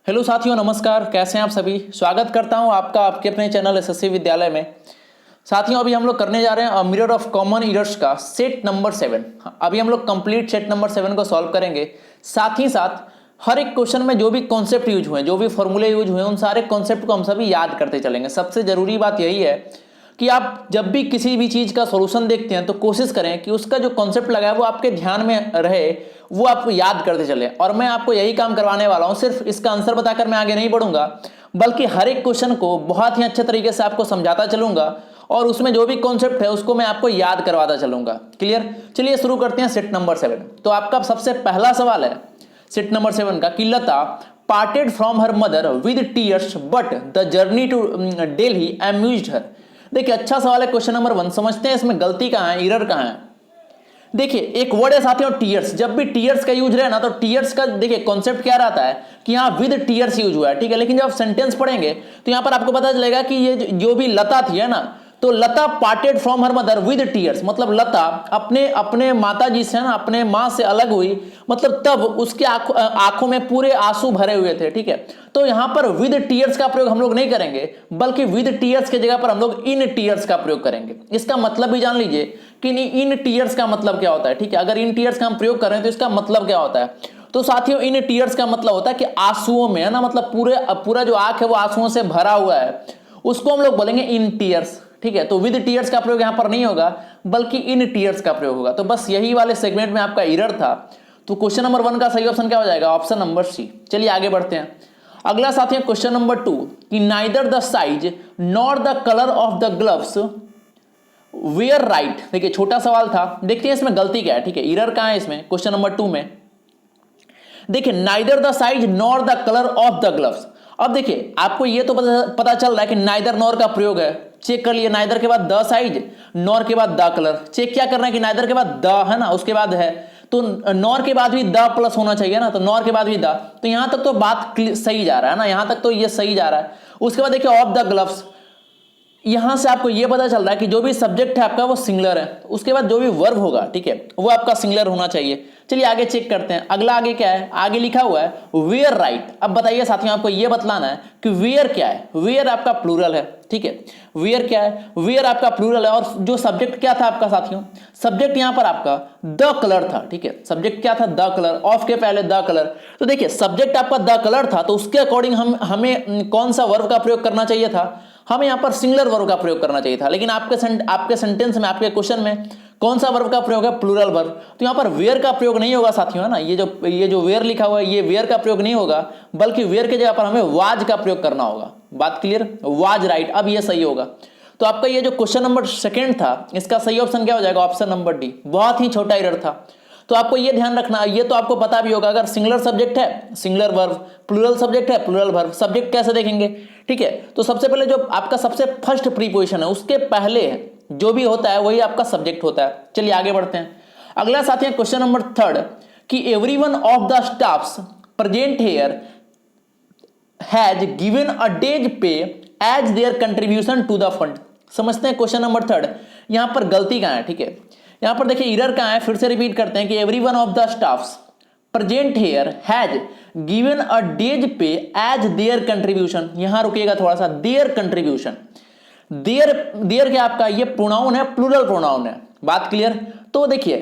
Hello साथियों, नमस्कार। कैसे हैं आप सभी। स्वागत करता हूं आपका आपके अपने चैनल एसएससी विद्यालय में। साथियों, अभी हम लोग करने जा रहे हैं मिरर ऑफ कॉमन एरर्स का सेट नंबर 7। अभी हम लोग कंप्लीट सेट नंबर 7 को सॉल्व करेंगे। साथ ही साथ हर एक क्वेश्चन में जो भी कॉन्सेप्ट यूज हुए, जो भी फॉर्मूले यूज हुए, उन सारे कॉन्सेप्ट को हम सभी याद करते चलेंगे। सबसे जरूरी बात यही है कि आप जब भी किसी भी चीज का सॉल्यूशन देखते हैं तो कोशिश करें कि उसका जो कॉन्सेप्ट लगा है वो आपके ध्यान में रहे, वो आप याद करते चले। और मैं आपको यही काम करवाने वाला हूं। सिर्फ इसका आंसर बताकर मैं आगे नहीं बढ़ूंगा, बल्कि हर एक क्वेश्चन को बहुत ही अच्छे तरीके से आपको समझाता चलूंगा और उसमें जो भी कॉन्सेप्ट है उसको मैं आपको याद करवाता चलूंगा। क्लियर। चलिए शुरू करते हैं सेट नंबर 7। तो आपका सबसे पहला सवाल है सेट नंबर 7 का कि Lata parted from her mother with tears but the journey to Delhi amused her. देखिए, अच्छा सवाल है। क्वेश्चन नंबर 1 समझते हैं इसमें गलती कहां है, एरर कहां है। देखिए, एक वर्ड है साथियों टीयर्स। जब भी टीयर्स का यूज रहे ना तो टीयर्स का देखिए कॉन्सेप्ट क्या रहता है कि यहां विद टीयर्स यूज हुआ है, ठीक है। लेकिन जब आप सेंटेंस पढ़ेंगे तो यहां पर आपको पता चलेगा कि ये जो भी लता थी है ना, तो Lata parted from her mother with tears, मतलब लता अपने अपने माता जी से ना, अपने मां से अलग हुई, मतलब तब उसके आंखों में पूरे आंसू भरे हुए थे, ठीक है। तो यहां पर विद टीयर्स का प्रयोग हम लोग नहीं करेंगे, बल्कि विद टीयर्स की जगह पर हम लोग इन टीयर्स का प्रयोग करेंगे। इसका मतलब भी जान लीजिए कि इन टीयर्स का मतलब क्या होता है, ठीक है। अगर इन टीयर्स का हम प्रयोग करें तो इसका मतलब क्या होता है। तो साथियों, इन टीयर्स का मतलब होता है कि आंसुओं में है ना, मतलब पूरा जो आंख है वो आंसुओं से भरा हुआ है, उसको हम लोग बोलेंगे इन टीयर्स, ठीक है। तो विद टीयर्स का प्रयोग यहां पर नहीं होगा, बल्कि इन टीयर्स का प्रयोग होगा। तो बस यही वाले सेगमेंट में आपका एरर था। तो क्वेश्चन नंबर 1 का सही ऑप्शन क्या हो जाएगा, ऑप्शन नंबर सी। चलिए आगे बढ़ते हैं। अगला साथियों क्वेश्चन नंबर 2 कि neither the size nor the colour of the gloves were right. देखिए, छोटा सवाल था, देखते हैं इसमें गलती क्या है, ठीक है। एरर कहां है इसमें क्वेश्चन नंबर 2 में। देखिए, neither the size nor the colour of the gloves. अब देखिए, आपको ये तो पता चल रहा है कि नाइदर नॉर का प्रयोग है। चेक कर लिए, नाइदर के बाद द साइज, नॉर के बाद द कलर। चेक क्या करना है कि नाइदर के बाद द है ना, उसके बाद है, तो नॉर के बाद भी द प्लस होना चाहिए ना, तो नॉर के बाद भी द। तो यहां तक तो बात सही जा रहा है ना, यहां तक तो ये सही जा रहा है। उसके बाद देखिए ऑफ द ग्लव्स, यहां से आपको यह पता चल रहा है कि जो भी सब्जेक्ट है आपका वो सिंगुलर है। उसके बाद जो भी वर्ब होगा, ठीक है, वो आपका सिंगुलर होना चाहिए। चलिए आगे चेक करते हैं। अगला आगे क्या है, आगे लिखा हुआ है वेयर राइट। अब बताइए साथियों, आपको यह बतलाना है कि वेयर क्या है। वेयर आपका प्लूरल है, ठीक है। वेयर क्या है, वेयर आपका प्लूरल है। और जो सब्जेक्ट क्या था आपका साथियों, सब्जेक्ट यहां पर आपका द कलर था, ठीक है। सब्जेक्ट क्या था, द कलर। ऑफ के पहले द कलर। तो देखिए, सब्जेक्ट आपका द कलर था, तो उसके अकॉर्डिंग हमें कौन सा वर्ब का प्रयोग करना चाहिए था, हमें यहां पर सिंगुलर वर्ब का प्रयोग करना चाहिए था। लेकिन आपके सेंटेंस में, आपके क्वेश्चन में कौन सा वर्ब का प्रयोग है, प्लूरल वर्ब। तो यहां पर वेयर का प्रयोग नहीं होगा साथियों, है ना। ये जो वेयर लिखा हुआ है, ये वेयर का प्रयोग नहीं होगा, बल्कि वेयर की जगह पर हमें वाज का प्रयोग करना होगा। बात क्लियर, वाज राइट। अब ये सही होगा। तो आपका ये जो क्वेश्चन नंबर 2 था, इसका सही ऑप्शन क्या हो जाएगा, ऑप्शन नंबर डी। बहुत ही छोटा एरर था। तो आपको ये ध्यान रखना, ये तो आपको पता भी होगा, अगर सिंगुलर सब्जेक्ट है सिंगुलर वर्ब, प्लूरल सब्जेक्ट है प्लूरल वर्ब। सब्जेक्ट कैसे देखेंगे, ठीक है। तो सबसे पहले जो आपका सबसे फर्स्ट प्रीपोजिशन है, उसके पहले जो भी होता है वही आपका सब्जेक्ट होता है। चलिए आगे बढ़ते हैं। अगला साथी है क्वेश्चन नंबर 3 कि everyone of the staffs present here has given a day's pay as their contribution to the fund. समझते हैं क्वेश्चन नंबर 3, यहां पर गलती कहां है, ठीक है। यहां पर देखिए एरर कहां है, फिर से रिपीट करते हैं कि everyone of the staffs present here has given a day's pay as their contribution. यहां रुकिएगा थोड़ा सा, देयर कंट्रीब्यूशन। देयर क्या आपका ये प्रोनाउन है, प्लूरल प्रोनाउन है। बात क्लियर। तो देखिए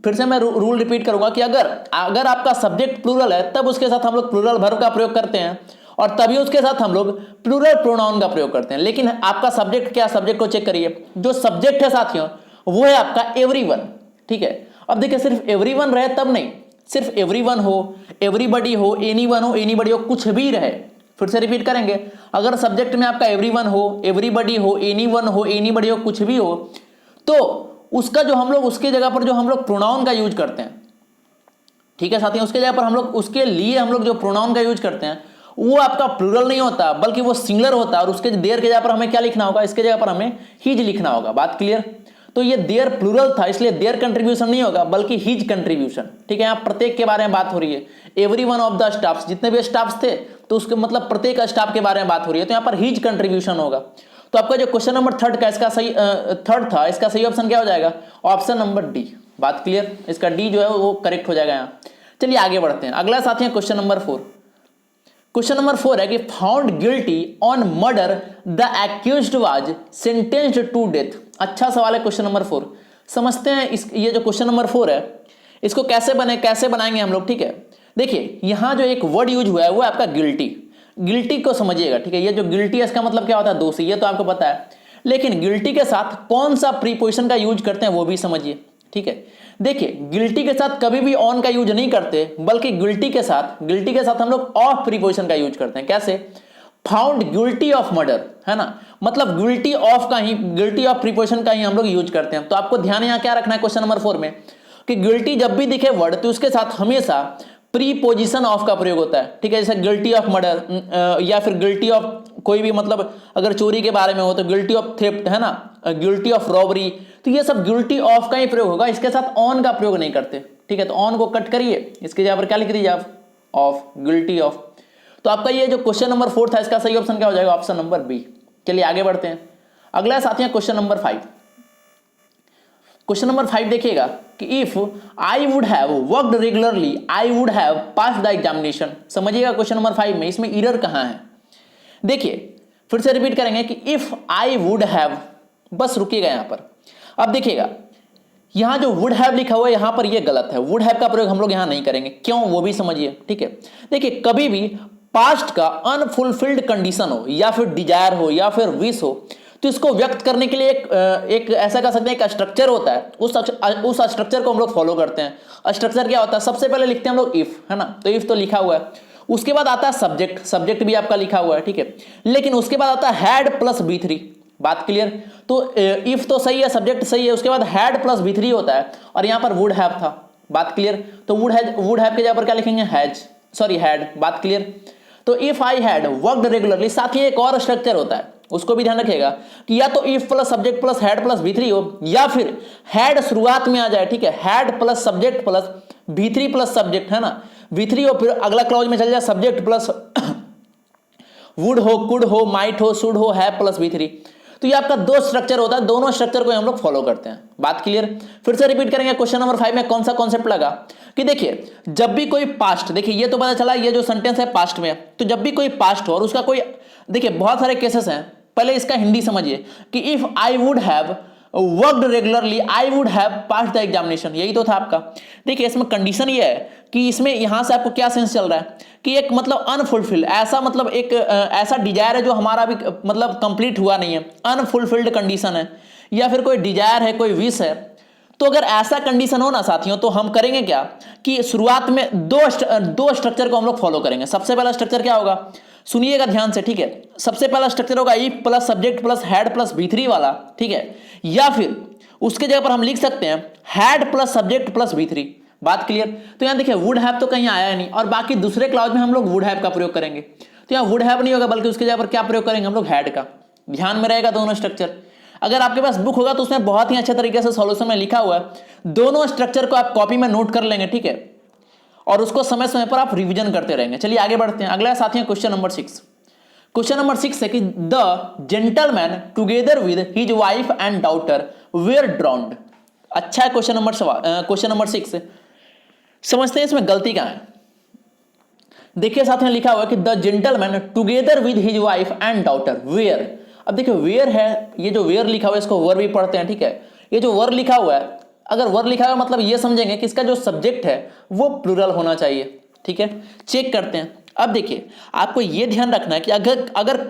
फिर से मैं रूल रिपीट करूंगा कि अगर आपका सब्जेक्ट प्लूरल है तब उसके साथ हम लोग प्लूरल वर्ब का प्रयोग करते हैं, और तभी उसके साथ हम लोग प्लूरल प्रोनाउन का प्रयोग करते हैं। लेकिन आपका सब्जेक्ट क्या, सब्जेक्ट को चेक करिए। जो सब्जेक्ट है साथियों वो है आपका एवरीवन, ठीक है। अब देखिए, सिर्फ एवरीवन रहे तब नहीं, सिर्फ एवरीवन हो, एवरीबडी हो, एनीवन हो, एनीबडी हो, कुछ भी रहे। फिर से रिपीट करेंगे, अगर सब्जेक्ट में आपका एवरीवन हो, एवरीबडी हो, एनीवन हो, एनीबडी हो, कुछ भी हो, तो उसका जो हम लोग उसकी जगह पर जो हम लोग प्रोनाउन का यूज करते हैं, ठीक है साथियों, उसके जगह पर हम लोग उसके लिए हम लोग जो प्रोनाउन का यूज करते हैं वो आपका प्लूरल नहीं होता, बल्कि वो सिंगुलर होता है। और उसके देयर के जगह पर हमें क्या लिखना होगा, इसके जगह पर हमें हिज लिखना होगा। बात क्लियर। तो ये देयर प्लूरल था, इसलिए देयर कंट्रीब्यूशन नहीं होगा, बल्कि हिज कंट्रीब्यूशन, ठीक है। यहां प्रत्येक के बारे में बात हो रही है। एवरीवन ऑफ द स्टाफ्स, जितने भी स्टाफ्स थे, तो उसके मतलब प्रत्येक स्टाफ के बारे में बात हो रही है, तो यहां पर हिज कंट्रीब्यूशन होगा। तो आपका जो क्वेश्चन नंबर 3 का इसका सही 3 था, इसका सही ऑप्शन क्या हो जाएगा, ऑप्शन नंबर डी। बात क्लियर, इसका डी जो है वो करेक्ट हो जाएगा यहाँ। चलिए आगे बढ़ते हैं। अगला साथी है क्वेश्चन नंबर 4। क्वेश्चन नंबर 4 है कि found guilty on murder the accused was sentenced to death. अच्छा सवाल है क्वेश्चन नंबर 4। समझते हैं ये जो क्वेश्चन नंबर 4 है इसको कैसे बनाएंगे हम लोग। ठीक है, देखिए यहां जो एक वर्ड यूज हुआ है वो आपका गिल्टी। गिल्टी को समझिएगा। ठीक है, ये जो गिल्टी है इसका मतलब क्या होता है? दोषी, ये तो आपको पता है। लेकिन गिल्टी के साथ कौन सा प्रीपोजिशन का यूज करते हैं वो भी समझिए। ठीक है, देखिए गिल्टी के साथ कभी भी ऑन का यूज नहीं करते, बल्कि गिल्टी के साथ हम लोग ऑफ प्रीपोजिशन का यूज करते हैं। कैसे? फाउंड गिल्टी ऑफ मर्डर, है ना, मतलब गिल्टी ऑफ प्रीपोजिशन का ही हम लोग यूज करते हैं। तो आपको ध्यान यहां क्या रखना है क्वेश्चन नंबर 4 में कि गिल्टी जब भी दिखे वर्ड तो उसके साथ हमेशा प्रीपोजिशन ऑफ का प्रयोग होता है। ठीक है, जैसे गिल्टी ऑफ मर्डर या फिर गिल्टी ऑफ कोई भी, मतलब अगर चोरी के बारे में हो तो गिल्टी ऑफ थेफ्ट, है ना, गिल्टी ऑफ रॉबरी, तो ये सब गिल्टी ऑफ का ही प्रयोग होगा, इसके साथ ऑन का प्रयोग नहीं करते। ठीक है, तो ऑन को कट करिए, इसके जगह पर क्या लिख दीजिए आप? Of, guilty of. तो आपका ये जो क्वेश्चन नंबर 4 था इसका सही ऑप्शन क्या हो जाएगा? Option number B. चलिए आगे बढ़ते हैं। अगला साथियों क्वेश्चन नंबर 5। क्वेश्चन नंबर 5 देखिएगा कि if I would have worked regularly I would have pass the examination. समझिएगा क्वेश्चन नंबर 5 में इसमें एरर कहां है। देखिए फिर से रिपीट करेंगे कि इफ आई वुड हैव, बस रुकिएगा यहां पर। अब देखिएगा यहां जो वुड हैव लिखा हुआ है यहां पर यह गलत है, वुड हैव का प्रयोग हम लोग यहां नहीं करेंगे। क्यों वो भी समझिए। ठीक है, देखिए कभी भी पास्ट का अनफुलफिल्ड कंडीशन हो या फिर डिजायर हो या फिर विश हो तो इसको व्यक्त करने के लिए एक ऐसा कह सकते हैं एक स्ट्रक्चर होता है, उस स्ट्रक्चर को हम लोग फॉलो करते हैं। स्ट्रक्चर क्या होता है? सबसे पहले लिखते हैं हम लोग इफ, है ना, तो इफ तो लिखा हुआ है, उसके बाद आता है सब्जेक्ट, सब्जेक्ट भी आपका लिखा हुआ है। ठीक है, लेकिन उसके बाद आता है हैड प्लस B3। बात क्लियर? तो इफ तो सही है, सब्जेक्ट सही है, उसके बाद हैड प्लस B3 होता है और यहां पर वुड हैव था। बात क्लियर? तो वुड हैव के जगह पर क्या लिखेंगे? हैड। बात क्लियर? तो if I had worked regularly, साथ ही एक और स्ट्रक्चर होता है, उसको भी ध्यान रखिएगा कि या तो if plus subject plus had plus B3 हो या फिर हैड शुरुआत में आ जाए। ठीक है, had plus subject plus B3 plus subject, है ना, B3 हो, फिर अगला क्लॉज में चल जाए सब्जेक्ट प्लस वुड हो, कुड हो, माइट हो, शुड हो, हैव प्लस B3। तो ये आपका दो स्ट्रक्चर होता है, दोनों स्ट्रक्चर को हम लोग फॉलो करते हैं। बात क्लियर? फिर से रिपीट करेंगे क्वेश्चन नंबर 5 में कौन सा कॉन्सेप्ट लगा कि देखिए जब भी कोई पास्ट, देखिए ये तो पता चला ये जो सेंटेंस है पास्ट में, तो जब भी कोई पास्ट हो और उसका कोई, देखिए बहुत सारे केसेस हैं, पहले इसका हिंदी समझिए कि if I would have worked regularly I would have passed the examination, यही तो था आपका। देखिए इसमें कंडीशन ये है कि इसमें यहां से आपको क्या सेंस चल रहा है कि एक मतलब अनफुलफिल्ड, ऐसा मतलब एक ऐसा डिजायर है जो हमारा भी मतलब कंप्लीट हुआ नहीं है, अनफुलफिल्ड कंडीशन है, या फिर कोई डिजायर है, कोई विश है। तो अगर ऐसा कंडीशन हो ना साथियों तो हम करेंगे क्या कि शुरुआत में दो स्ट्रक्चर को हम लोग फॉलो करेंगे। सबसे पहला स्ट्रक्चर क्या होगा? सुनिएगा ध्यान से। ठीक है, सबसे पहला स्ट्रक्चर होगा if plus subject plus had plus B3 वाला। ठीक है, या फिर उसके जगह पर हम लिख सकते हैं had plus subject plus B3। बात क्लियर? तो यहां देखिए वुड हैव तो कहीं आया नहीं और बाकी दूसरे क्लॉज में हम लोग वुड हैव का प्रयोग करेंगे। तो यहां वुड हैव नहीं होगा बल्कि उसके जगह पर क्या प्रयोग करेंगे हम लोग? हैड का। ध्यान में रहेगा दोनों स्ट्रक्चर। अगर आपके पास बुक होगा तो उसमें बहुत ही अच्छे तरीके से सॉल्यूशन में लिखा हुआ है, दोनों स्ट्रक्चर को आप कॉपी में नोट कर लेंगे। ठीक है, और उसको समय समय पर आप रिवीजन करते रहेंगे। चलिए आगे बढ़ते हैं। अगला साथियों क्वेश्चन नंबर 6। क्वेश्चन नंबर 6 है कि the gentleman together with his wife and daughter were drowned. अच्छा है क्वेश्चन नंबर 6। समझते हैं इसमें गलती क्या है। देखिए साथियों लिखा हुआ है कि the gentleman together with his wife and daughter were. अब देखिए वेयर है, ये जो वेयर लिखा हुआ है इसको वर भी पढ़ते हैं। ठीक है, ये जो वर लिखा हुआ है, अगर वर लिखा हुआ है मतलब ये समझेंगे कि इसका जो सब्जेक्ट है वो प्लूरल होना चाहिए। ठीक है, चेक करते हैं। अब देखिए आपको ये ध्यान रखना है कि अगर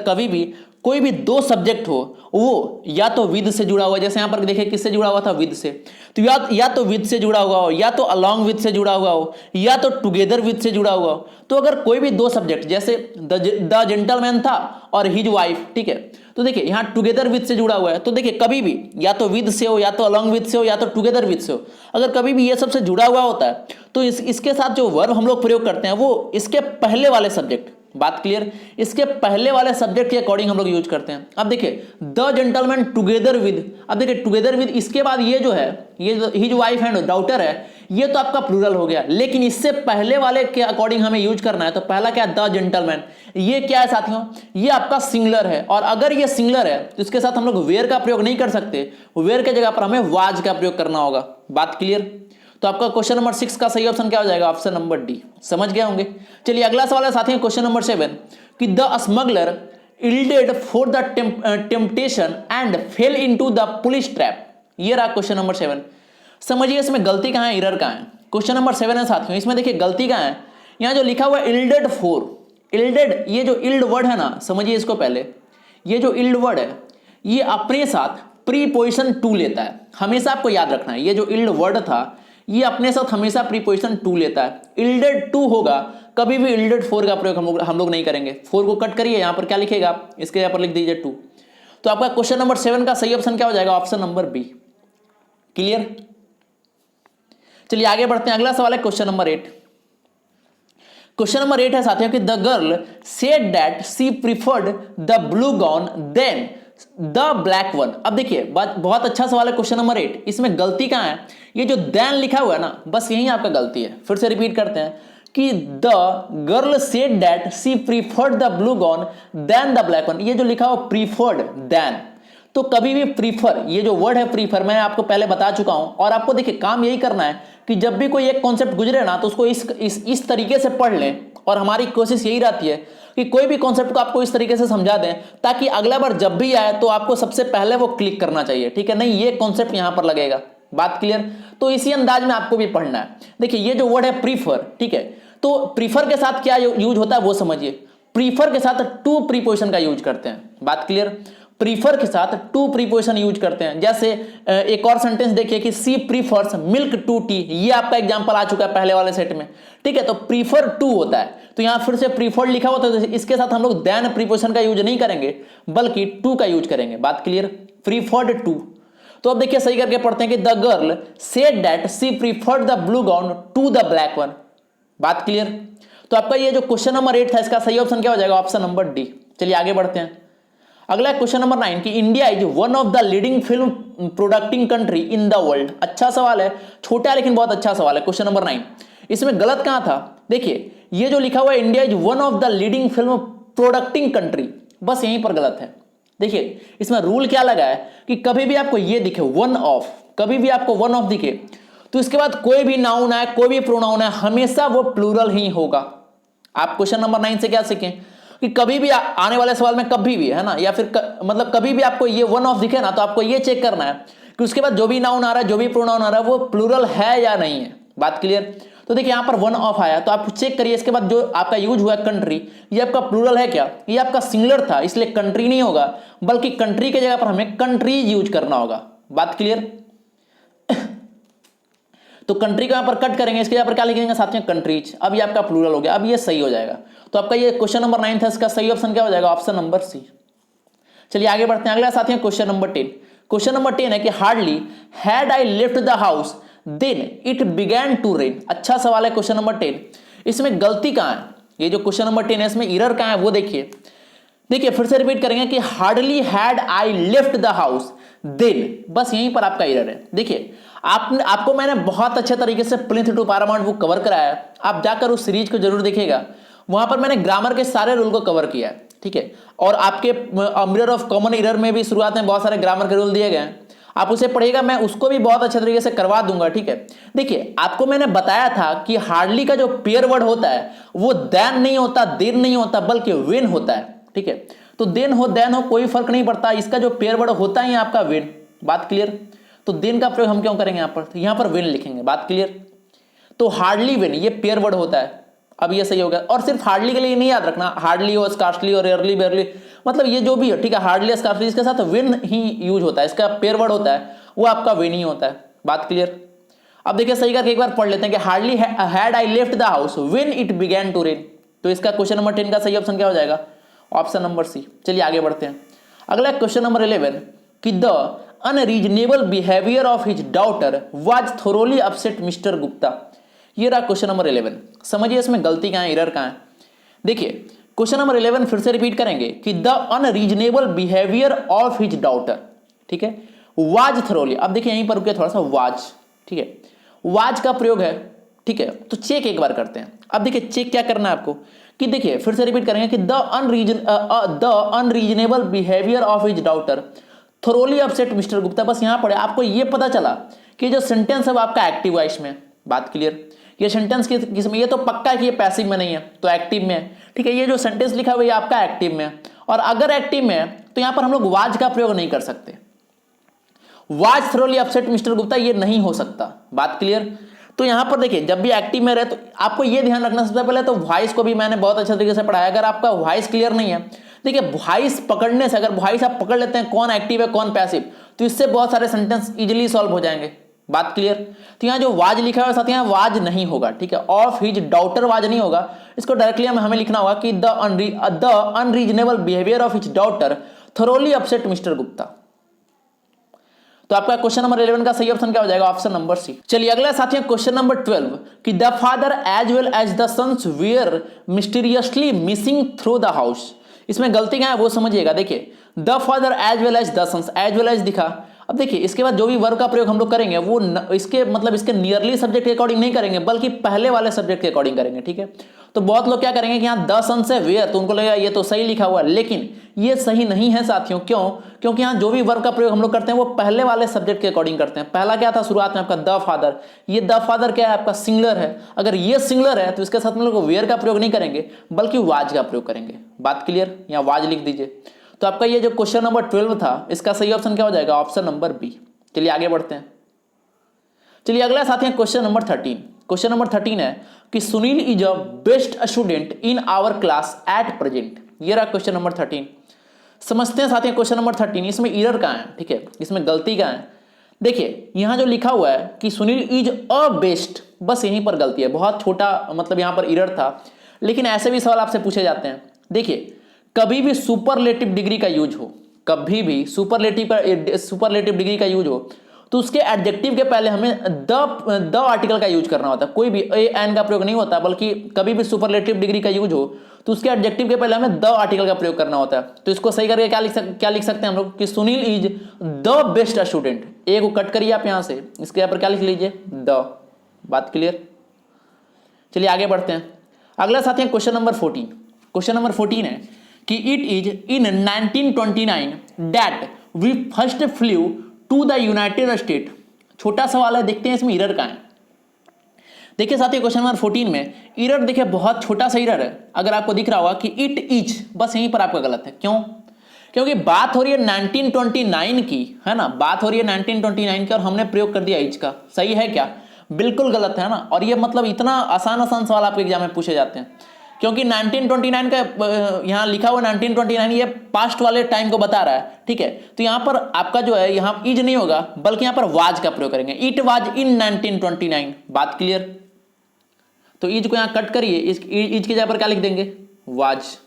कभी भी कोई भी दो सब्जेक्ट हो वो या तो विद से जुड़ा हुआ, जैसे यहां पर देखिए किससे जुड़ा हुआ था? विद से। तो या तो विद से जुड़ा हुआ हो, या तो अलॉन्ग विद से जुड़ा हुआ हो, या तो टुगेदर विद से जुड़ा हुआ हो। तो अगर कोई भी दो सब्जेक्ट जैसे द जेंटलमैन था और हिज वाइफ, ठीक है, तो देखिए यहां टुगेदर विद से जुड़ा हुआ है, तो देखिए कभी भी या तो विद से हो, या तो अलॉन्ग विद से हो, या तो टुगेदर विद से हो, अगर कभी भी ये सबसे जुड़ा हुआ होता है तो इसके साथ जो वर्ब हम लोग प्रयोग करते हैं वो इसके पहले वाले सब्जेक्ट, बात क्लियर, इसके पहले वाले सब्जेक्ट के अकॉर्डिंग हम लोग यूज करते हैं। अब देखिए द जेंटलमैन टुगेदर विद, अब देखिए टुगेदर विद, इसके बाद ये जो है ये हिज वाइफ एंड डॉटर है, ये तो आपका प्लूरल हो गया, लेकिन इससे पहले वाले के अकॉर्डिंग हमें यूज करना है। तो पहला क्या है? The gentleman. ये क्या है साथियों? ये आपका सिंगुलर है, और अगर ये सिंगुलर है तो इसके साथ हम लोग वेयर का प्रयोग नहीं कर सकते, वेयर के जगह पर हमें वाज का प्रयोग करना होगा। बात क्लियर? तो आपका क्वेश्चन नंबर 6 का सही ऑप्शन क्या हो जाएगा? Option number D. समझ गए होंगे। चलिए अगला सवाल है साथियों क्वेश्चन नंबर 7 कि the smuggler yielded for the temptation and fell into the police trap। ये रहा क्वेश्चन नंबर 7। समझिए इसमें गलती कहाँ है, एरर कहाँ है। क्वेश्चन नंबर 7 है साथियों, इसमें देखिए गलती कहाँ है। यहाँ जो लिखा हुआ है yielded for, yielded, ये जो yield वर्ड है ना, समझिए इसको पहले, ये जो yield वर्ड है ये अपने साथ प्रीपोजिशन टू लेता है। हमेशा आपको याद रखना है, ये जो yield वर्ड था ये अपने साथ हमेशा प्रीपोजिशन टू लेता है। yielded टू होगा, कभी भी yielded फोर का प्रयोग हम लोग नहीं करेंगे। फोर को कट करिए, यहां पर क्या लिखेगा, इसके यहां पर लिख दीजिए टू। तो आपका क्वेश्चन नंबर 7 का सही ऑप्शन क्या हो जाएगा? Option number B. क्लियर। चलिए आगे बढ़ते हैं। अगला सवाल है क्वेश्चन नंबर 8। क्वेश्चन नंबर 8 है साथियों कि the girl said that she preferred the blue gown then the black one. अब देखिए बहुत अच्छा सवाल है क्वेश्चन नंबर 8। इसमें गलती कहां है? ये जो देन लिखा हुआ है ना, बस यही आपका गलती है। फिर से रिपीट करते हैं कि the girl said that she preferred the blue gown then the black one. ये जो लिखा हुआ प्रीफर्ड देन, तो कभी भी प्रीफर, ये जो वर्ड है प्रीफर, मैं आपको पहले बता चुका हूं। और आपको देखिए काम यही करना है कि जब भी कोई एक कॉन्सेप्ट गुजरे ना, तो उसको इस तरीके से पढ़ लें। और हमारी कोशिश यही रहती है कि कोई भी कॉन्सेप्ट को आपको इस तरीके से समझा दें ताकि अगला बार जब भी आए तो आपको सबसे पहले वो क्लिक करना चाहिए। ठीक है, नहीं ये कॉन्सेप्ट यहां पर लगेगा। बात क्लियर। तो इसी अंदाज में आपको भी पढ़ना है। देखिए ये जो वर्ड है प्रीफर, ठीक है, तो प्रीफर के साथ क्या यूज होता है वो समझिए। प्रीफर के साथ टू प्रीपोजिशन का यूज करते हैं। बात क्लियर। प्रीफर के साथ टू प्रीपोजिशन यूज करते हैं। जैसे एक और सेंटेंस देखिए कि सी प्रीफर्स मिल्क टू टी। ये आपका एग्जांपल आ चुका है पहले वाले सेट में। ठीक है, तो प्रीफर टू होता है, तो यहां फिर से प्रीफर्ड लिखा हुआ, तो इसके साथ हम लोग देन प्रीपोजिशन का यूज नहीं करेंगे बल्कि टू का यूज करेंगे। बात क्लियर। Preferred to. तो अब देखिए सही करके पढ़ते हैं कि the girl said that she preferred the blue gown to the black one. बात क्लियर। तो आपका ये जो क्वेश्चन नंबर 8 था, इसका सही ऑप्शन क्या हो जाएगा? Option number D. चलिए आगे बढ़ते हैं। अगला क्वेश्चन नंबर 9 कि India is one of the leading film प्रोडक्टिंग country in the world. अच्छा सवाल है, छोटा लेकिन बहुत अच्छा सवाल है। क्वेश्चन नंबर 9, इसमें गलत कहां था? देखिए ये जो लिखा हुआ है India is one of the leading film प्रोडक्टिंग country, बस यहीं पर गलत है। देखिए इसमें रूल क्या लगा है कि कभी भी आपको ये दिखे वन ऑफ, कभी भी आपको वन ऑफ दिखे तो इसके बाद कोई भी नाउन है, कोई भी प्रोनाउन है, हमेशा वो प्लूरल ही होगा। आप क्वेश्चन नंबर 9 से क्या सीखें कि कभी भी आने वाले सवाल में कभी भी, है ना, या फिर मतलब कभी भी आपको ये वन ऑफ दिखे ना, तो आपको ये चेक करना है कि उसके बाद जो भी नाउन आ रहा है, जो भी प्रोनाउन आ रहा है, वो प्लूरल है या नहीं है। बात क्लियर। तो देखिए यहां पर वन ऑफ आया, तो आप चेक करिए इसके बाद जो आपका यूज हुआ कंट्री, ये आपका प्लूरल है क्या? ये आपका सिंगुलर था, इसलिए कंट्री नहीं होगा, बल्कि कंट्री की जगह पर हमें कंट्रीज यूज करना होगा। बात क्लियर। तो कंट्री को यहां पर कट करेंगे, इसके यहां पर क्या लिखेंगे साथियों? कंट्रीज। अब ये आपका प्लूरल हो गया, अब ये सही हो जाएगा। तो आपका ये क्वेश्चन नंबर 9 था, इसका सही ऑप्शन क्या हो जाएगा? Option number C. चलिए आगे बढ़ते हैं। अगला साथियों क्वेश्चन नंबर 10। क्वेश्चन नंबर 10 है कि hardly had I left the house then it began to rain. अच्छा सवाल है क्वेश्चन नंबर 10। इसमें गलती कहां है? ये जो क्वेश्चन नंबर 10 है इसमें एरर कहां है वो देखिए। देखिए फिर से रिपीट करेंगे कि hardly had I left the house then, बस यहीं पर आपका एरर है। देखिए आपको मैंने बहुत अच्छे तरीके से Plinth to Paramount book cover कराया है, आप जाकर उस सीरीज को जरूर देखिएगा। वहां पर मैंने ग्रामर के सारे रूल को कवर किया है। ठीक है, और आपके मिरर ऑफ कॉमन एरर में भी शुरुआत में बहुत सारे ग्रामर के रूल दिए गए हैं, आप उसे पढ़िएगा, मैं उसको भी बहुत अच्छे तरीके से करवा दूंगा। ठीक है, देखिए आपको मैंने बताया था कि हार्डली का जो पेयर वर्ड होता है वो देन नहीं होता, देन नहीं होता, बल्कि वेन होता है। ठीक है, तो देन हो देन हो कोई फर्क नहीं पड़ता, इसका जो पेयर वर्ड होता है आपका वेन। बात क्लियर। तो देन का प्रयोग हम क्यों करेंगे यहां पर? तो यहां पर वेन लिखेंगे। बात क्लियर। तो हार्डली वेन ये पेयर वर्ड होता है। अब ये सही हो गया। और सिर्फ हार्डली के लिए नहीं याद रखना, हार्डली और स्कार्सली और रेयरली बेयरली, मतलब ये जो भी है, ठीक है, हार्डली स्कार्सली इसके साथ वेन ही यूज होता है, इसका पेयर वर्ड होता है, वो आपका वेन ही होता है। बात क्लियर। अब देखिए सही करके एक बार पढ़ लेते हैं कि hardly had I left the house when it began to rain. तो इसका क्वेश्चन नंबर 10 का सही ऑप्शन क्या हो जाएगा? Option number C. चलिए आगे बढ़ते हैं। अगला क्वेश्चन नंबर 11 कि the unreasonable behaviour of his daughter was thoroughly upset mister Gupta. ये रहा क्वेश्चन नंबर 11। समझिए इसमें गलती कहां है, एरर कहां है? देखिए क्वेश्चन नंबर 11 फिर से रिपीट करेंगे कि the unreasonable behaviour of his daughter, ठीक है, वाज थोरोली। अब देखिए यहीं पर रुके थोड़ा सा, वाज, ठीक है, वाज का प्रयोग है। ठीक है, तो चेक एक बार करते हैं। अब देखिए चेक क्या करना है आपको कि देखिए फिर से रिपीट करेंगे कि the unreasonable behaviour of his daughter thoroughly upset mister Gupta. बस यहां पर आपको यह पता चला कि जो सेंटेंस है वो आपका एक्टिव है इसमें। बात क्लियर। ये सेंटेंस किस में, ये तो पक्का है कि ये पैसिव में नहीं है तो एक्टिव में है, ठीक है। ये जो सेंटेंस लिखा हुआ है ये आपका एक्टिव में है, और अगर एक्टिव में है तो यहां पर हम लोग वाज का प्रयोग नहीं कर सकते। Was thoroughly upset mister Gupta ये नहीं हो सकता, बात क्लियर। तो यहां पर देखिए जब भी एक्टिव में रहे तो आपको ये ध्यान रखना, सबसे पहले तो वॉइस को भी मैंने बहुत अच्छे तरीके से पढ़ाया। अगर आपका वॉइस क्लियर नहीं है, देखिए वॉइस पकड़ने से, अगर वॉइस आप पकड़ लेते हैं कौन एक्टिव है कौन पैसिव, तो इससे बहुत सारे सेंटेंस इजीली सॉल्व हो जाएंगे, बात क्लियर। तो यहाँ जो वाज लिखा है साथ यहाँ वाज नहीं होगा, ठीक है। ऑफ हिज डॉटर वाज नहीं होगा, इसको डायरेक्टली हमें लिखना होगा कि the unreasonable behaviour of his daughter thoroughly upset mister Gupta. तो आपका क्वेश्चन नंबर 11 का सही ऑप्शन क्या हो जाएगा, ऑप्शन नंबर सी। चलिए अगला साथियों क्वेश्चन नंबर 12 कि the father as well as the sons were mysteriously missing through the house. इसमें गलती क्या है वो समझिएगा। देखिए the father as well as the sons, as well as दिखा। अब देखिए इसके बाद जो भी वर्ब का प्रयोग हम लोग करेंगे वो इसके मतलब इसके नियरली सब्जेक्ट के अकॉर्डिंग नहीं करेंगे, बल्कि पहले वाले सब्जेक्ट के अकॉर्डिंग करेंगे, ठीक है। तो बहुत लोग क्या करेंगे कि यहाँ द सन से वेयर, तो उनको लगेगा ये तो सही लिखा हुआ है, लेकिन ये सही नहीं है साथियों। क्यों? क्योंकि यहाँ जो भी वर्ब का प्रयोग हम लोग करते हैं वो पहले वाले सब्जेक्ट के अकॉर्डिंग करते हैं। पहला क्या था शुरुआत में आपका द फादर, ये द फादर क्या है आपका सिंगुलर है। अगर ये सिंगुलर है तो इसके साथ हम लोग वेयर का प्रयोग नहीं करेंगे बल्कि वाज का प्रयोग करेंगे, बात क्लियर। यहाँ वाज लिख दीजिए। तो आपका ये जो क्वेश्चन नंबर 12 था इसका सही ऑप्शन क्या हो जाएगा, ऑप्शन नंबर बी। चलिए आगे बढ़ते हैं। चलिए अगला साथी है क्वेश्चन नंबर 13। क्वेश्चन नंबर 13 है कि Sunil is a best student in our class at present. ये रहा क्वेश्चन नंबर 13। समझते हैं साथी क्वेश्चन नंबर 13, इसमें एरर कहाँ है, ठीक है, इसमें गलती कहाँ है। देखिए यहां जो लिखा हुआ है कि सुनील इज अ बेस्ट, बस यहीं पर गलती है। बहुत छोटा मतलब यहां पर एरर था, लेकिन ऐसे भी सवाल आपसे पूछे जाते हैं। देखिए कभी भी सुपरलेटिव डिग्री का यूज हो, कभी भी सुपरलेटिव डिग्री का यूज हो तो उसके एडजेक्टिव के पहले हमें द आर्टिकल का यूज करना होता है। कोई भी ए एन का प्रयोग नहीं होता, बल्कि कभी भी सुपरलेटिव डिग्री का यूज हो तो उसके एडजेक्टिव के पहले हमें द आर्टिकल का प्रयोग करना होता है। तो इसको सही करके क्या लिख सकते हैं हम लोग कि Sunil is the best student. A को कट करिए आप यहां से, इसके यहाँ पर क्या लिख लीजिए द, बात क्लियर। चलिए आगे बढ़ते हैं। अगला साथी है क्वेश्चन नंबर 14। क्वेश्चन नंबर 14 है कि it is in 1929 that we first flew to the United State. छोटा सवाल है, देखते हैं इसमें एरर कहाँ है। देखिए साथियों क्वेश्चन नंबर 14 में एरर देखिए बहुत छोटा सा एरर है। अगर आपको दिख रहा होगा कि इट इज, बस यहीं पर आपका गलत है। क्यों? क्योंकि बात हो रही है 1929 की, है ना, बात हो रही है 1929 की और हमने प्रयोग कर दिया इज का। सही है क्या? बिल्कुल गलत है ना। और ये मतलब इतना आसान सवाल आपके एग्जाम में पूछे जाते हैं, क्योंकि 1929 का यहाँ लिखा हुआ 1929 ये पास्ट वाले टाइम को बता रहा है, ठीक है। तो यहाँ पर आपका जो है यहाँ इज नहीं होगा, बल्कि यहाँ पर वाज का प्रयोग करेंगे। इट वाज इन 1929, बात क्लियर। तो इज को यहाँ कट करिए, इज की जगह पर क्या लिख देंगे, वाज।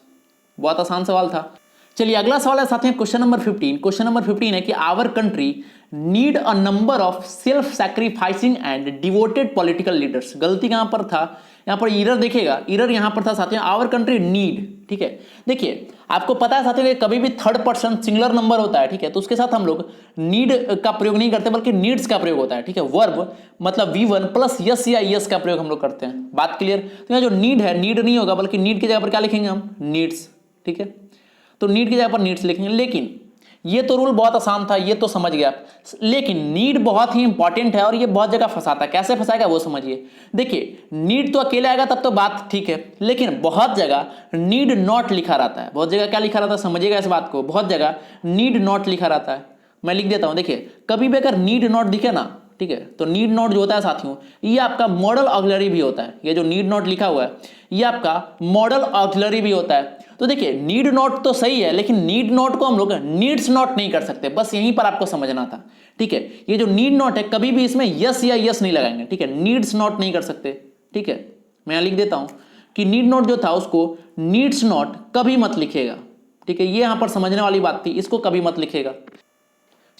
बहुत आसान सवाल था। चलिए अगला सवाल है साथियों क्वेश्चन नंबर 15। क्वेश्चन नंबर 15 है कि our country need a number of self sacrificing and devoted political leaders. गलती कहां पर था, यहां पर एरर देखिएगा, एरर यहां पर था साथियों आवर कंट्री नीड, ठीक है। देखिए आपको पता है साथियों कभी भी थर्ड पर्सन सिंगुलर नंबर होता है, ठीक है, तो उसके साथ हम लोग नीड का प्रयोग नहीं करते बल्कि नीड्स का प्रयोग होता है, ठीक है। वर्ब मतलब V1 प्लस यस या यस का प्रयोग हम लोग करते हैं, बात क्लियर। तो यहाँ जो नीड है, नीड नहीं होगा बल्कि नीड की जगह पर क्या लिखेंगे हम, नीड्स, ठीक है। तो नीड की जगह पर नीड्स लिखेंगे। लेकिन ये तो रूल बहुत आसान था, ये तो समझ गया, लेकिन नीड बहुत ही इंपॉर्टेंट है और ये बहुत जगह फंसाता है। कैसे फंसाएगा वो समझिए। देखिए नीड तो अकेले आएगा तब तो बात ठीक है, लेकिन बहुत जगह नीड नॉट लिखा रहता है। बहुत जगह क्या लिखा रहता है समझिएगा इस बात को, बहुत जगह नीड नॉट लिखा रहता है। मैं लिख देता हूं, देखिए कभी भी अगर नीड नॉट दिखे ना, ठीक है, तो नीड नॉट जो होता है साथियों ये आपका मॉडल ऑक्सिलरी भी होता है। ये जो नीड नॉट लिखा हुआ है ये आपका मॉडल ऑक्सिलरी भी होता है। तो देखिए नीड नॉट तो सही है, लेकिन नीड नॉट को हम लोग नीड्स नॉट नहीं कर सकते, बस यहीं पर आपको समझना था, ठीक है। ये जो नीड नॉट है कभी भी इसमें यस या यस नहीं लगाएंगे, ठीक है, नीड्स नॉट नहीं कर सकते, ठीक है। मैं यहां लिख देता हूं कि नीड नॉट जो था उसको नीड्स नॉट कभी मत लिखेगा, ठीक है। ये यहां पर समझने वाली बात थी, इसको कभी मत लिखेगा।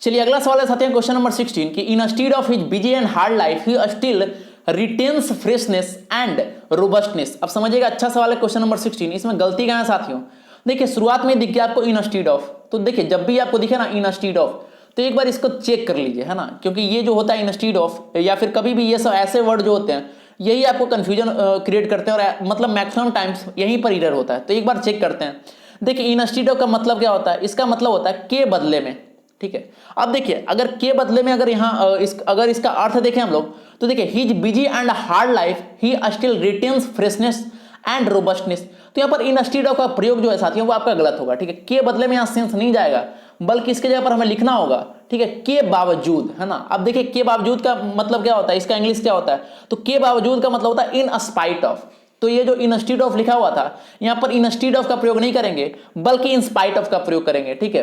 चलिए अगला सवाल है साथियों क्वेश्चन नंबर 16 कि instead of his busy and hard life he still retains freshness and robustness. अब समझिएगा, अच्छा सवाल है क्वेश्चन नंबर 16। इसमें गलती कहां है साथियों? देखिए शुरुआत में दिख गया आपको इन स्टीड ऑफ, तो देखिए जब भी आपको दिखे ना इन स्टीड ऑफ तो एक बार इसको चेक कर लीजिए, है ना, क्योंकि ये जो होता है इन स्टीड ऑफ या फिर कभी भी ये सब ऐसे वर्ड जो होते हैं यही आपको कंफ्यूजन क्रिएट करते हैं और मतलब मैक्सिमम टाइम्स यहीं पर एरर होता है। तो एक बार चेक करते हैं। देखिए इन स्टीड ऑफ का मतलब क्या होता है? इसका मतलब होता है के बदले में, ठीक है। अब देखिए अगर के बदले में अगर यहाँ अगर इसका अर्थ देखें हम लोग तो देखिए his busy and hard life he still retains freshness and robustness. तो यहाँ पर इंस्टीड ऑफ का प्रयोग जो है साथियों वो आपका गलत होगा, ठीक है। के बदले में यहाँ सेंस नहीं जाएगा बल्कि इसके जगह पर हमें लिखना होगा, ठीक है, के बावजूद, है ना। अब देखिए के बावजूद का मतलब क्या होता है, इसका इंग्लिश क्या होता है, तो के बावजूद का मतलब होता है इन स्पाइट ऑफ। तो ये जो इंस्टीड ऑफ लिखा हुआ था यहाँ पर इंस्टीड ऑफ का प्रयोग नहीं करेंगे बल्कि इन स्पाइट ऑफ का प्रयोग करेंगे, ठीक है।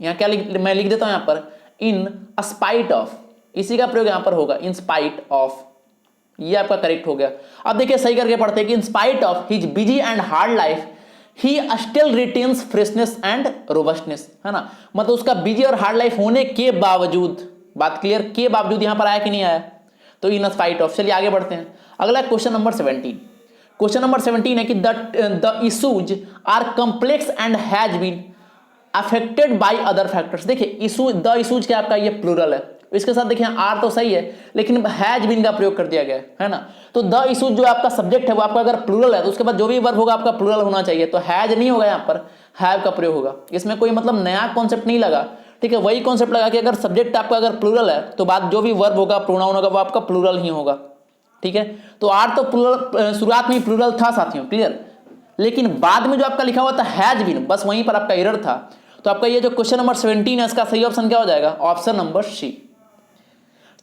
यहाँ क्या मैं लिख देता हूं यहाँ पर इन स्पाइट ऑफ, इसी का प्रयोग यहाँ पर होगा इन स्पाइट ऑफ, ये आपका करेक्ट हो गया। अब देखिए सही करके पढ़ते हैं कि in spite of his busy and hard life he still retains freshness and robustness, है ना। मतलब उसका बिजी और हार्ड लाइफ होने के बावजूद, बात क्लियर, के बावजूद यहां पर आया कि नहीं आया, तो इन स्पाइट ऑफ। चलिए आगे बढ़ते हैं। अगला क्वेश्चन नंबर 17। क्वेश्चन नंबर 17 है कि the issues are complex and has been affected by other factors. देखिए इशू, द इशूज क्या आपका ये प्लूरल है, इसके साथ देखिए आर तो सही है लेकिन हैज बीन का प्रयोग कर दिया गया है ना। तो द इशूज जो आपका सब्जेक्ट है वो आपका अगर प्लूरल है तो उसके बाद जो भी वर्ब होगा आपका प्लूरल होना चाहिए, तो हैज नहीं होगा, यहाँ पर हैव का प्रयोग होगा। इसमें कोई मतलब नया कॉन्सेप्ट नहीं लगा, ठीक है। वही कॉन्सेप्ट लगा कि अगर सब्जेक्ट आपका अगर प्लूरल है तो बाद जो भी वर्ब होगा प्रोनाउन होगा वो आपका प्लूरल ही होगा, ठीक है। तो आर तो प्लूरल शुरुआत में प्लूरल था साथियों, क्लियर, लेकिन बाद में जो आपका लिखा हुआ था हैज बीन, बस वहीं पर आपका एरर था। तो आपका ये जो क्वेश्चन नंबर 17 है इसका सही ऑप्शन क्या हो जाएगा, ऑप्शन नंबर सी।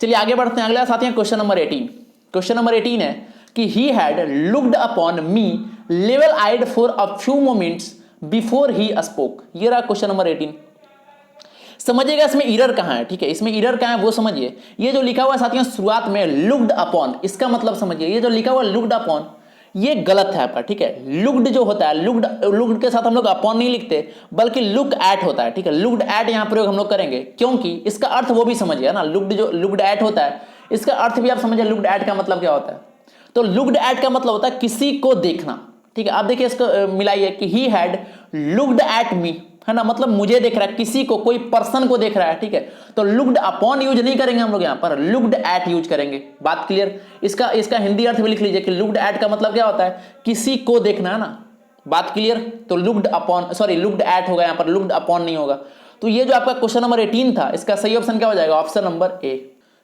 चलिए आगे बढ़ते हैं। अगला साथियों क्वेश्चन नंबर 18। क्वेश्चन नंबर 18 है कि he had looked upon me level eyed for a few moments before he spoke. ये रहा क्वेश्चन नंबर 18। समझिएगा इसमें एरर कहां है, ठीक है, इसमें एरर कहां है वो समझिए। ये जो लिखा हुआ है साथियों शुरुआत में लुक्ड अपॉन, इसका मतलब समझिए, ये जो लिखा हुआ लुक्ड अपॉन ये गलत है आपका, ठीक है। लुक्ड जो होता है, लुक्ड के साथ हम लोग अपॉन नहीं लिखते बल्कि लुक एट होता है, ठीक है। लुक्ड एट यहाँ प्रयोग हम लोग करेंगे क्योंकि इसका अर्थ वो भी समझिए ना, लुक्ड एट होता है, इसका अर्थ भी आप समझिए। लुक्ड एट का मतलब क्या होता है, तो लुक्ड एट का मतलब होता है किसी को देखना, ठीक है। आप देखिए इसको मिलाइए कि he had looked at me, है ना, मतलब मुझे देख रहा है, किसी को, कोई पर्सन को देख रहा है, ठीक है। तो लुक्ड अपॉन यूज नहीं करेंगे हम लोग, यहाँ पर लुक्ड एट यूज करेंगे। बात क्लियर। इसका हिंदी अर्थ भी लिख लीजिए कि लुक्ड एट का मतलब क्या होता है, किसी को देखना, है ना। बात क्लियर। तो looked upon, sorry looked at होगा यहाँ पर, लुक्ड अपॉन नहीं होगा। तो ये जो आपका क्वेश्चन नंबर 18 था इसका सही ऑप्शन क्या हो जाएगा, ऑप्शन नंबर ए।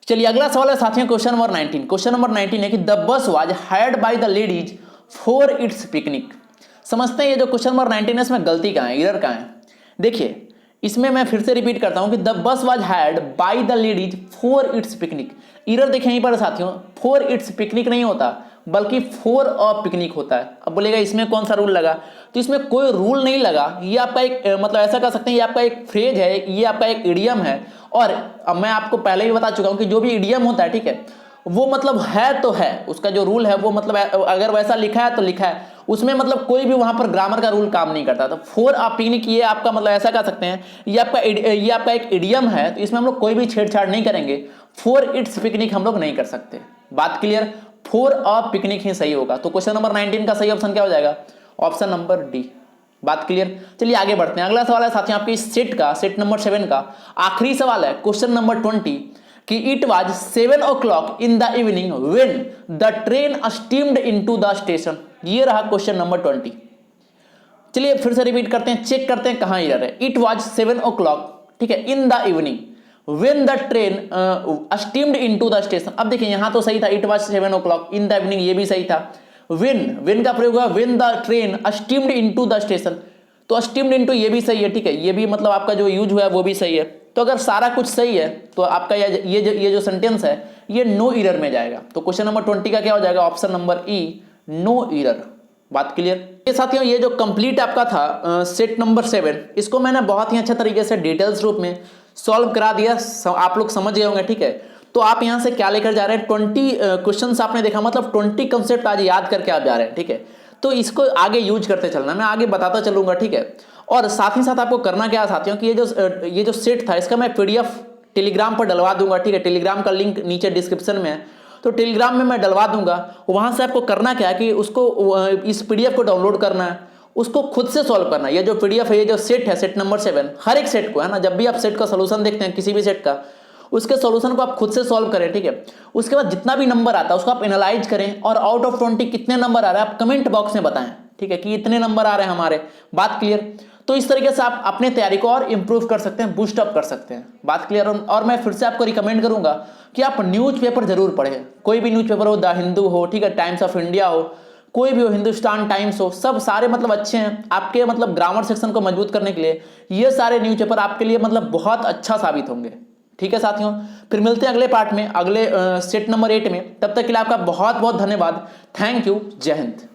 चलिए अगला सवाल है साथियों क्वेश्चन नंबर 19। क्वेश्चन नंबर 19 है कि the bus was hired by the ladies for its picnic. समझते हैं ये जो क्वेश्चन नंबर 19 है इसमें गलती कहां है, एरर कहां है। देखिए इसमें मैं फिर से रिपीट करता हूं कि the bus was hired by the ladies for its picnic. Error देखें यहीं पर साथियों, फॉर इट्स पिकनिक नहीं होता बल्कि फॉर अ पिकनिक होता है। अब बोलेगा इसमें कौन सा रूल लगा, तो इसमें कोई रूल नहीं लगा। ये आपका एक मतलब ऐसा कह सकते हैं ये आपका एक फ्रेज है, ये आपका एक इडियम है। और अब मैं आपको पहले ही बता चुका हूं कि जो भी इडियम होता है, ठीक है, वो मतलब है तो है, उसका जो रूल है वो मतलब अगर वैसा लिखा है तो लिखा है, उसमें मतलब कोई भी वहां पर ग्रामर का रूल काम नहीं करता। तो फॉर अ पिकनिक ये आपका मतलब ऐसा कह सकते हैं ये आपका एक इडियम है, तो इसमें हम लोग कोई भी छेड़छाड़ नहीं करेंगे। फॉर इट्स पिकनिक हम लोग नहीं कर सकते। बात क्लियर। फॉर अ पिकनिक ही सही होगा। तो क्वेश्चन नंबर 19 का सही ऑप्शन क्या हो जाएगा, ऑप्शन नंबर डी। बात क्लियर। चलिए आगे बढ़ते हैं। अगला सवाल है साथियों आपके सेट का, सेट नंबर 7 का आखिरी सवाल है क्वेश्चन नंबर 20 कि it was 7 o'clock in the evening when the train steamed into the station. ये रहा क्वेश्चन नंबर 20। चलिए फिर से रिपीट करते हैं, चेक करते हैं कहां एरर है। इट वाज 7 o'clock, ठीक है, in the evening when the train steamed into the station. अब देखिए यहां तो सही था, it was 7 o'clock in the evening, ये भी सही था। व्हेन का प्रयोग हुआ when the train steamed into the station, तो स्टीम्ड इनटू ये भी सही है, ठीक है, ये भी मतलब आपका जो यूज हुआ है वो भी सही है। तो अगर सारा कुछ सही है तो आपका ये जो सेंटेंस है ये नो एरर में जाएगा। तो क्वेश्चन नंबर 20 का क्या हो जाएगा, option number E, no error. बात क्लियर। ये साथियों ये जो कंप्लीट आपका था सेट नंबर 7, इसको मैंने बहुत ही अच्छे तरीके से डिटेल्स रूप में सॉल्व करा दिया, आप लोग समझ गए होंगे, ठीक है। तो आप यहां से क्या लेकर जा रहे हैं, 20 क्वेश्चंस आपने देखा, मतलब 20 कंसेप्ट आज याद करके आप जा रहे हैं, ठीक है। तो इसको आगे यूज करते चलना, मैं आगे बताता चलूंगा, ठीक है। और साथ ही साथ आपको करना क्या है साथियों कि ये जो सेट था इसका मैं पीडीएफ टेलीग्राम पर डलवा दूंगा, ठीक है। टेलीग्राम का लिंक नीचे डिस्क्रिप्शन में है, तो टेलीग्राम में मैं डलवा दूंगा। वहां से आपको करना क्या है कि उसको इस पीडीएफ को डाउनलोड करना है, उसको खुद से सॉल्व करना है। ये जो पीडीएफ है, ये जो सेट है, सेट नंबर 7, हर एक सेट को, है ना, जब भी आप सेट का सोल्यूशन देखते हैं किसी भी सेट का, उसके सॉल्यूशन को आप खुद से सॉल्व करें, ठीक है। उसके बाद जितना भी नंबर आता है उसको आप एनालाइज करें और आउट ऑफ 20 कितने नंबर आ रहे हैं आप कमेंट बॉक्स में बताएं, ठीक है, कि इतने नंबर आ रहे हैं हमारे। बात क्लियर। तो इस तरीके से आप अपने तैयारी को और इंप्रूव कर सकते हैं, बूस्ट अप कर सकते हैं। बात क्लियर? और मैं फिर से आपको रिकमेंड करूंगा कि आप न्यूज़पेपर जरूर पढ़ें। कोई भी न्यूज़पेपर हो, द हिंदू हो, ठीक है, टाइम्स ऑफ इंडिया हो, कोई भी हो, हिंदुस्तान टाइम्स हो, सब सारे मतलब अच्छे हैं आपके मतलब ग्रामर सेक्शन को मजबूत करने के लिए। ये सारे न्यूज़पेपर आपके लिए मतलब बहुत अच्छा साबित होंगे। ठीक है साथियों, फिर मिलते हैं अगले पार्ट में, अगले सेट नंबर 8 में। तब तक के लिए आपका बहुत बहुत धन्यवाद। Thank you. जय हिंद।